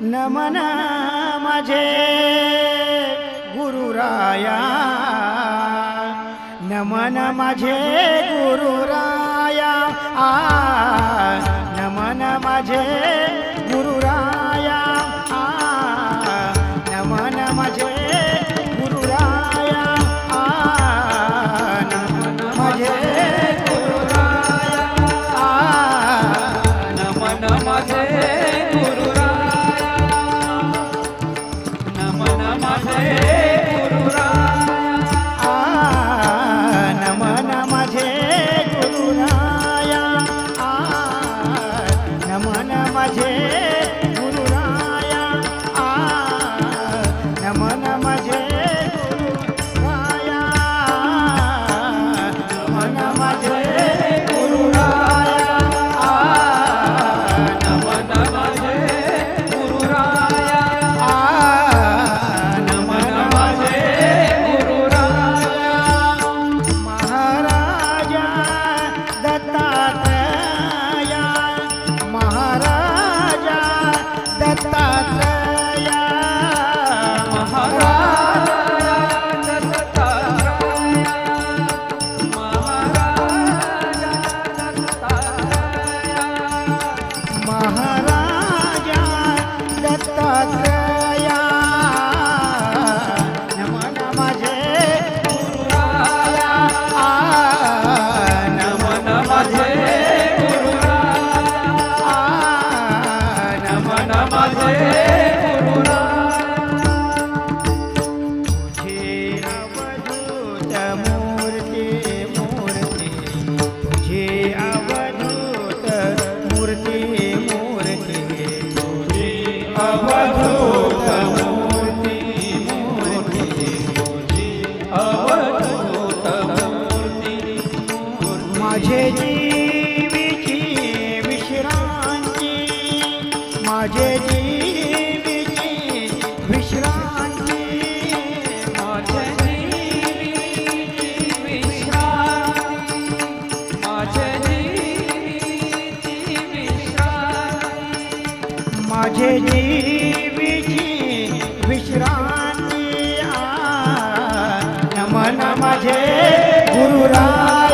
नमन माझे गुरुराया, नमन माझे गुरुराया, नमन माझे गुरुराया, नमन माझे गुरुराया, नमन माझे गुरुराया, नमन माझे गुरुराया, नमन माझे गुरुराया, नमन माझे गुरुराया, नमन माझे गुरुराया, नमन माझे गुरुराया, नमन माझे गुरुराया, नमन माझे गुरुराया, नमन माझे महाराजा दत्तात्रया, महाराजा दत्तात्रया, महाराजा दत्तात्रया, महाराजा दत्तात्रया, महाराजा दत्तात्रया, नमन माझे गुरुराया, नमन माझे गुरुराया, नमन माझे तुझे अवधूत मूर्ती मूर्ती, तुझे अवधूत मूर्ती मूर्ती, तुझे अवधूत मूर्ती, अवधूत मूर्ती मूर्ती, माझे जीवीची विश्रांती, माझे जीवीची विश्रांती, माझे जीवीची विश्रांती, माझे जीवीची विश्रांती, माझे जीवीची विश्रांती, नमन माझे गुरुराया,